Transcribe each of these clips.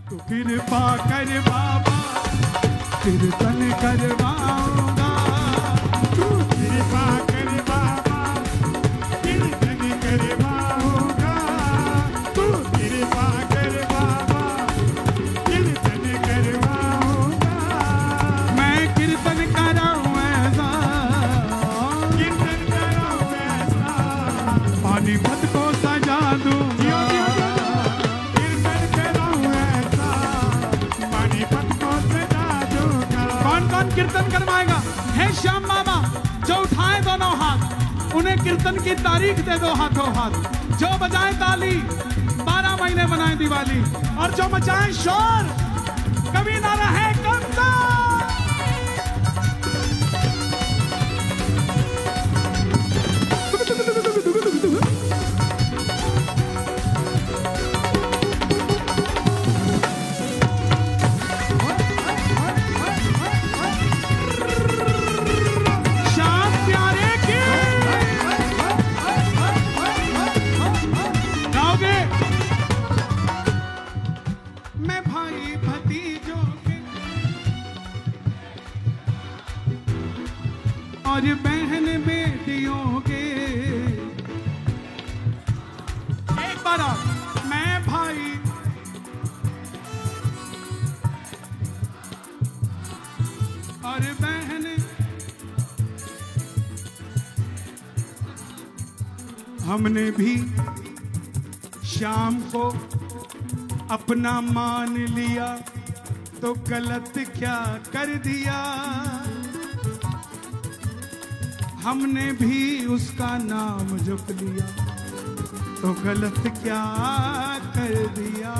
तो कृपा कर बाबा कीर्तन करवाऊंगा। तू कृपा कर बाबा कीर्तन करवाऊंगा। तू कृपा कर बाबा कीर्तन करवाऊंगा। मैं कीर्तन कराऊं ऐसा, कीर्तन कराऊं ऐसा, पानीपत को सजा दूंगा। कीर्तन कराऊं ऐसा, पानीपत को सजा दूंगा। कौन कौन कीर्तन करवाएगा? हे श्याम बाबा, जो उठाए दोनों हाथ, उन्हें कीर्तन की तारीख दे दो हाथों हाथ। जो बजाए ताली, 12 महीने बनाए दिवाली, और जो मचाए शोर, कभी ना रहे कमजोर। श्याम प्यारे की गाओगे? मैं भाई भतीजों के और बहन बेटियों के, एक बार और, मैं भाई और बहन, हमने भी श्याम को अपना मान लिया तो गलत क्या कर दिया। हमने भी उसका नाम जप लिया तो गलत क्या कर दिया।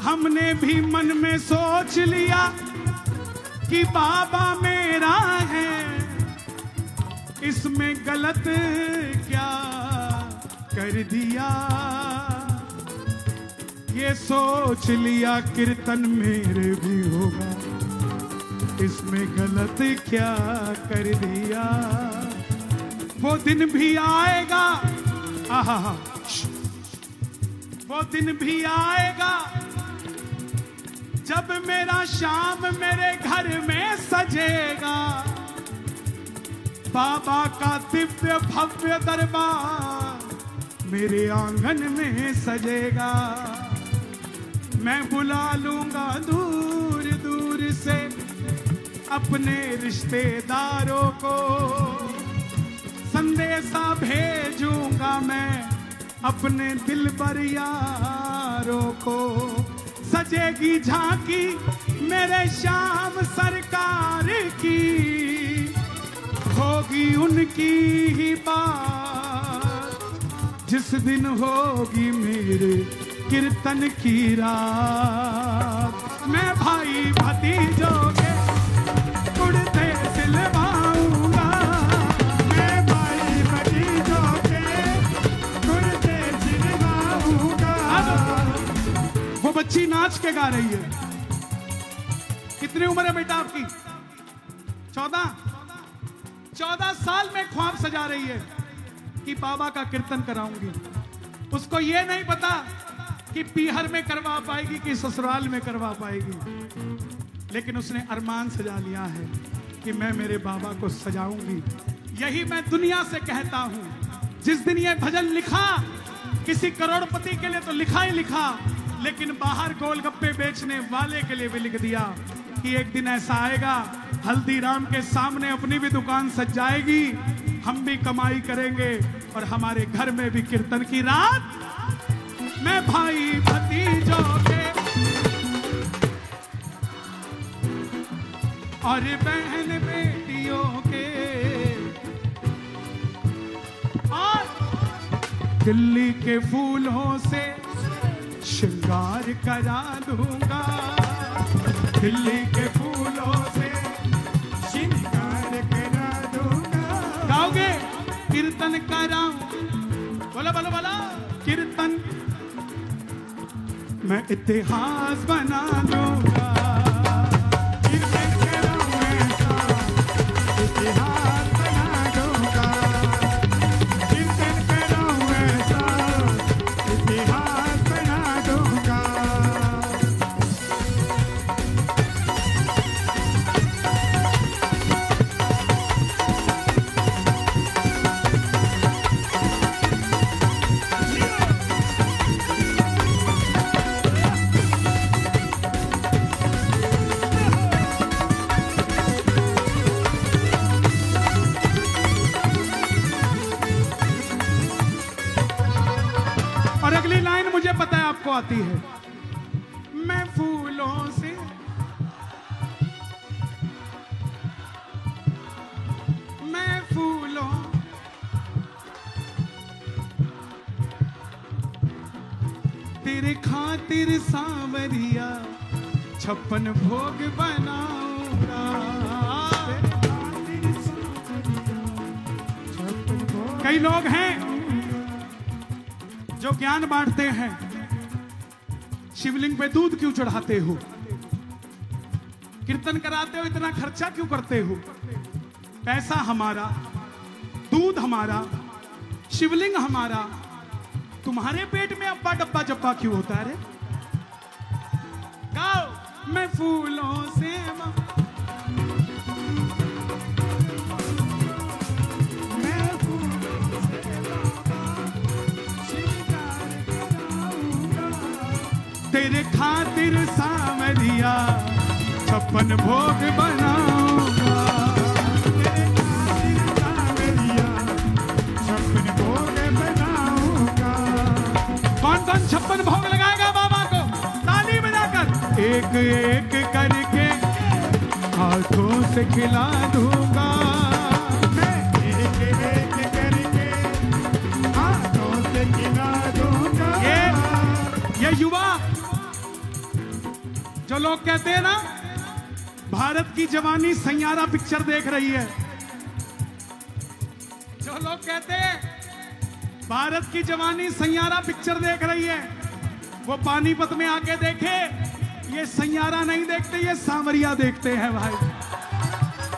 हमने भी मन में सोच लिया कि बाबा मेरा है, इसमें गलत क्या कर दिया। ये सोच लिया कीर्तन मेरे भी होगा, इसमें गलत क्या कर दिया। वो दिन भी आएगा, आहा, वो दिन भी आएगा जब मेरा श्याम मेरे घर में सजेगा। बाबा का दिव्य भव्य दरबार मेरे आंगन में सजेगा। मैं बुला लूंगा दूर दूर से अपने रिश्तेदारों को, संदेशा भेजूंगा मैं अपने दिलबर यारों को। सजेगी झांकी मेरे श्याम सरकार की, होगी उनकी ही बात जिस दिन होगी मेरे कीर्तन की रात। मैं भाई भतीजों के कुर्ते सिलवाऊंगा। मैं भाई भतीजों के कुर्ते सिलवाऊंगा। वो बच्ची नाच के गा रही है। कितनी उम्र है बेटा आपकी? 14 साल में ख्वाब सजा रही है कि बाबा का कीर्तन कराऊंगी। उसको ये नहीं पता कि पीहर में करवा पाएगी कि ससुराल में करवा पाएगी, लेकिन उसने अरमान सजा लिया है कि मैं मेरे बाबा को सजाऊंगी। यही मैं दुनिया से कहता हूं। जिस दिन ये भजन लिखा, किसी करोड़पति के लिए तो लिखा ही लिखा, लेकिन बाहर गोलगप्पे बेचने वाले के लिए भी लिख दिया कि एक दिन ऐसा आएगा, हल्दीराम के सामने अपनी भी दुकान सज जाएगी, हम भी कमाई करेंगे और हमारे घर में भी कीर्तन की रात। मैं भाई भतीजों के और बहन बेटियों के और दिल्ली के फूलों से श्रृंगार करा दूंगा। दिल्ली के फूलों से श्रृंगार करा दूंगा। गाओगे? कीर्तन कराऊं, बोला बोला बोला, कीर्तन मैं इतिहास बना दूंगा। कीर्तन कराऊं ऐसा, इतिहास बना दूंगा। कीर्तन कराऊं ऐसा, इतिहास बना दूंगा। मैं फूलों से मैं फूलों तेरे खातिर सांवरिया 56 भोग बनाऊंगा। कई लोग हैं जो ज्ञान बांटते हैं, शिवलिंग पे दूध क्यों चढ़ाते हो, कीर्तन कराते हो इतना खर्चा क्यों करते हो, पैसा हमारा, दूध हमारा, शिवलिंग हमारा, तुम्हारे पेट में अब्बा डब्बा जब्बा क्यों होता है रे? गाओ मैं फूलों से तेरे खातिर सांवरिया 56 भोग बनाऊंगा। तेरे खातिर सांवरिया 56 भोग बनाऊंगा। कौन कौन 56 भोग लगाएगा बाबा को? ताली बजाकर एक एक करके हाथों से खिला दूंगा। मैं एक एक करके हाथों से खिला दूंगा। ये युवा जो लोग कहते हैं ना भारत की जवानी सैयारा पिक्चर देख रही है, जो लोग कहते हैं भारत की जवानी सैयारा पिक्चर देख रही है, वो पानीपत में आके देखे, ये सैयारा नहीं देखते, ये सांवरिया देखते हैं भाई।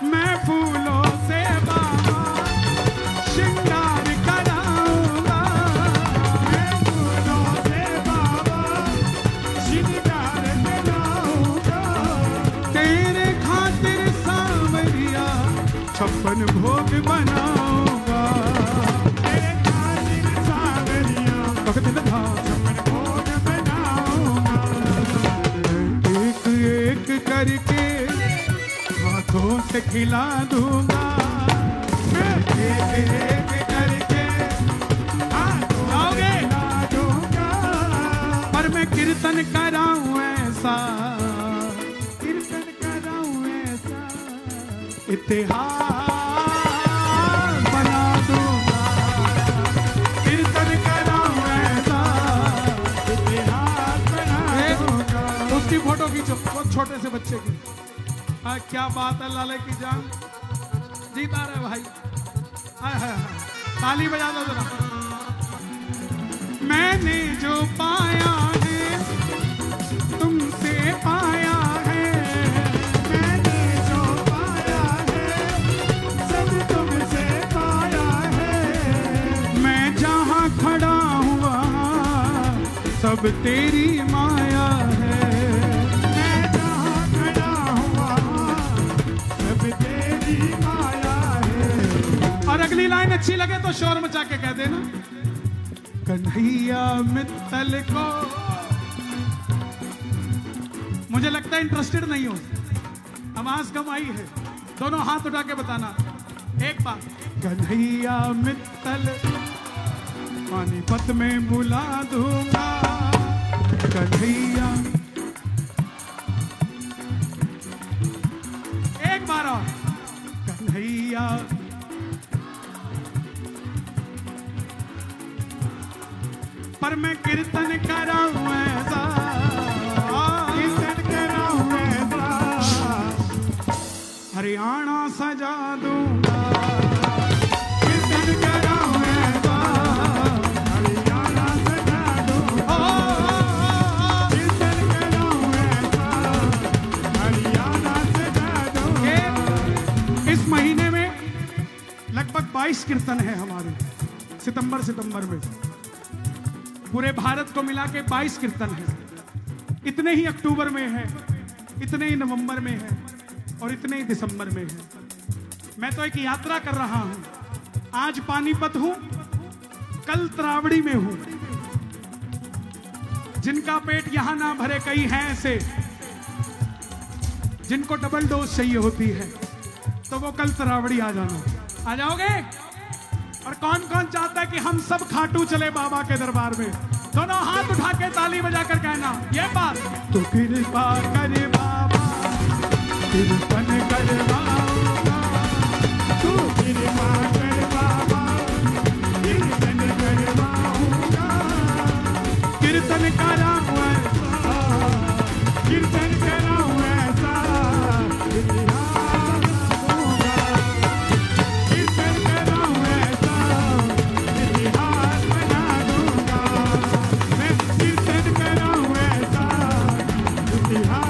मैं फूलों से बाबा श्रृंगार कराऊंगा। मैं फूलों से बाबा श्रृंगार कराऊंगा। तेरे खातिर सांवरिया 56 भोग बनाऊंगा। तेरे खातिर सांवरिया 56 भोग बनाऊंगा। एक एक करके हाथों से खिला दूंगा। मैं एक एक करके हाथों से खिला दूंगा। पर मैं कीर्तन कराऊं ऐसा, कीर्तन कराऊं ऐसा, इतिहास बना दूंगा। कीर्तन कराऊं ऐसा, इतिहास बना दूंगा। उसकी फोटो खींचो, बहुत छोटे से बच्चे की। क्या बात है लाले की जान, जीता रहे भाई। हाय हाय हाय, ताली बजा दो जरा। मैंने जो पाया है तुमसे पाया है, मैंने जो पाया है सब तुमसे पाया है। मैं जहां खड़ा हुआ सब तेरी माया है। मैं जहाँ खड़ा हुआ सब तेरी माया है। और अगली लाइन अच्छी लगे तो शोर मचा के कह देना। कन्हैया मित्तल को, मुझे लगता है इंटरेस्टेड नहीं हो, आवाज कम आई है, दोनों हाथ उठा के बताना एक बार। कन्हैया मित्तल पानीपत में बुला दूंगा। कन्हैया एक बार और। कन्हैया पर मैं कीर्तन कराऊं ऐसा, कीर्तन कराऊं ऐसा, हरियाणा सजा दूंगा। कीर्तन कराऊं ऐसा, हरियाणा सजा दूंगा। कीर्तन कराऊं ऐसा, हरियाणा सजा दूंगा। इस महीने में लगभग 22 कीर्तन है हमारे, सितंबर में पूरे भारत को मिला के 22 कीर्तन है। इतने ही अक्टूबर में है, इतने ही नवंबर में है और इतने ही दिसंबर में है। मैं तो एक यात्रा कर रहा हूं। आज पानीपत हूं, कल त्रावड़ी में हूं। जिनका पेट यहां ना भरे, कई हैं ऐसे जिनको डबल डोज चाहिए होती है, तो वो कल त्रावड़ी आ जाना। आ जाओगे? और कौन कौन चाहता है कि हम सब खाटू चले बाबा के दरबार में? दोनों हाथ उठा के ताली बजाकर कहना ये बात, तो कृपा कर बाबा, कीर्तन करवाऊंगा, तू कृपा कर बाबा, कीर्तन करवाऊंगा, कीर्तन कराऊं ऐसा, कीर्तन कराऊं ऐसा, इतिहास दूंगा, कीर्तन कराऊं ऐसा, इतिहास बना दूंगा, मैं कीर्तन कराऊं ऐसा, इतिहास